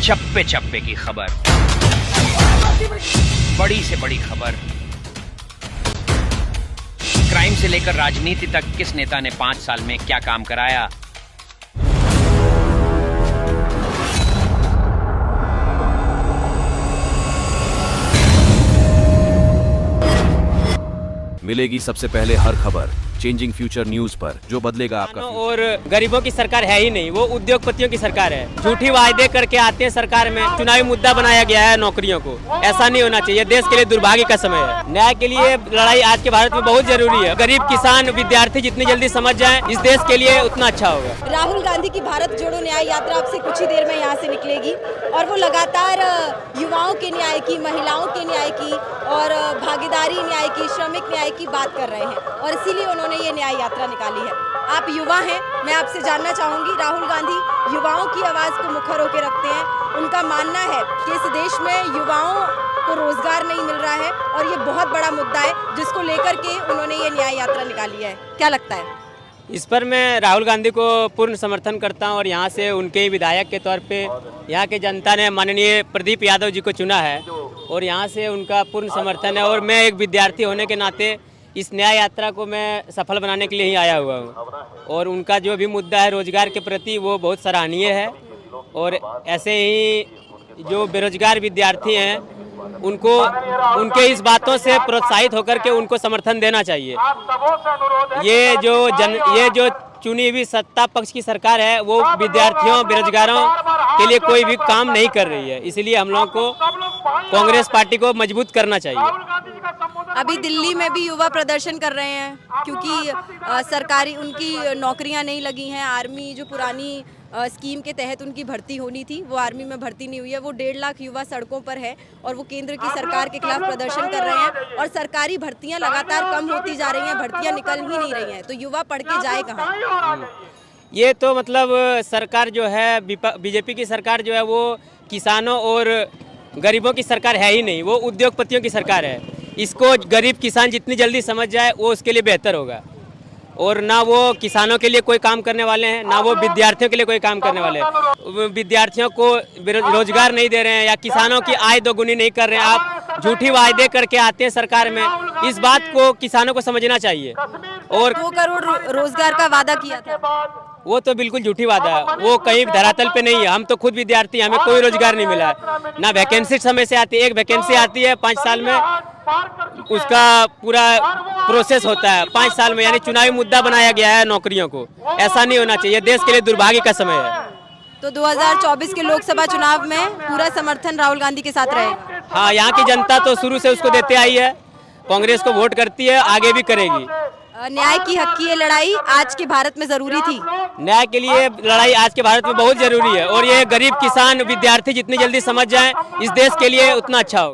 चप्पे चप्पे की खबर, बड़ी से बड़ी खबर, क्राइम से लेकर राजनीति तक किस नेता ने 5 साल में क्या काम कराया। मिलेगी सबसे पहले हर खबर चेंजिंग फ्यूचर न्यूज पर, जो बदलेगा आपका फ्यूचर। और गरीबों की सरकार है ही नहीं, वो उद्योगपतियों की सरकार है। झूठी वायदे करके आते हैं सरकार में, चुनावी मुद्दा बनाया गया है नौकरियों को। ऐसा नहीं होना चाहिए, देश के लिए दुर्भाग्य का समय है। न्याय के लिए लड़ाई आज के भारत में बहुत जरूरी है। गरीब किसान विद्यार्थी जितनी जल्दी समझ जाए इस देश के लिए उतना अच्छा होगा। राहुल गांधी की भारत जोड़ो न्याय यात्रा अब से कुछ ही देर में यहाँ से निकलेगी और वो लगातार युवाओं के न्याय की, महिलाओं के न्याय की और भागीदारी न्याय की, श्रमिक न्याय की बात कर रहे हैं और इसीलिए उन्होंने ये न्याय यात्रा निकाली है। आप युवा हैं, मैं आपसे जानना चाहूंगी, राहुल गांधी युवाओं की आवाज़ को मुखर होकर रखते हैं। उनका मानना है कि इस देश में युवाओं को रोजगार नहीं मिल रहा है और ये बहुत बड़ा मुद्दा है जिसको लेकर के उन्होंने ये न्याय यात्रा निकाली है। क्या लगता है? इस पर मैं राहुल गांधी को पूर्ण समर्थन करता हूं और यहाँ से उनके ही विधायक के तौर पे यहाँ के जनता ने माननीय प्रदीप यादव जी को चुना है और यहाँ से उनका पूर्ण समर्थन है। और मैं एक विद्यार्थी होने के नाते इस न्याय यात्रा को मैं सफल बनाने के लिए ही आया हुआ हूँ और उनका जो भी मुद्दा है रोजगार के प्रति वो बहुत सराहनीय है। और ऐसे ही जो बेरोजगार विद्यार्थी हैं उनको उनके इस बातों से प्रोत्साहित होकर के उनको समर्थन देना चाहिए। ये जो चुनी हुई सत्ता पक्ष की सरकार है वो विद्यार्थियों बेरोजगारों के लिए कोई भी काम नहीं कर रही है, इसलिए हम लोगों को कांग्रेस पार्टी को मजबूत करना चाहिए। अभी दिल्ली में भी युवा प्रदर्शन कर रहे हैं क्योंकि सरकारी उनकी नौकरियां नहीं लगी हैं। आर्मी जो पुरानी स्कीम के तहत उनकी भर्ती होनी थी वो आर्मी में भर्ती नहीं हुई है। वो 1.5 लाख युवा सड़कों पर है और वो केंद्र की सरकार के खिलाफ प्रदर्शन कर रहे हैं और सरकारी भर्तियां लगातार कम होती जा रही हैं, भर्तियां निकल ही नहीं रही हैं। तो युवा पढ़ के जाए कहाँ? ये तो मतलब सरकार जो है बीजेपी की सरकार जो है वो किसानों और गरीबों की सरकार है ही नहीं, वो उद्योगपतियों की सरकार है। इसको गरीब किसान जितनी जल्दी समझ जाए वो उसके लिए बेहतर होगा। और ना वो किसानों के लिए कोई काम करने वाले हैं, ना वो विद्यार्थियों के लिए कोई काम करने वाले हैं। विद्यार्थियों को रोजगार नहीं दे रहे हैं या किसानों की आय दोगुनी नहीं कर रहे हैं। आप झूठी वायदे करके आते हैं सरकार में, इस बात को किसानों को समझना चाहिए। और 2 करोड़ रोजगार का वादा किया था, वो तो बिल्कुल झूठी वादा है, वो कहीं धरातल पे नहीं है। हम तो खुद विद्यार्थी, हमें कोई रोजगार नहीं मिला है, ना वैकेंसी समय से आती है। एक वैकेंसी आती है 5 साल में, उसका पूरा प्रोसेस होता है 5 साल में, यानी चुनावी मुद्दा बनाया गया है नौकरियों को। ऐसा नहीं होना चाहिए, देश के लिए दुर्भाग्य का समय है। तो 2024 के लोकसभा चुनाव में पूरा समर्थन राहुल गांधी के साथ रहेगा? हाँ, यहाँ की जनता तो शुरू से उसको देते आई है, कांग्रेस को वोट करती है, आगे भी करेगी। न्याय की हक की ये लड़ाई आज के भारत में जरूरी थी। न्याय के लिए लड़ाई आज के भारत में बहुत जरूरी है और ये गरीब किसान विद्यार्थी जितनी जल्दी समझ जाए इस देश के लिए उतना अच्छा हो।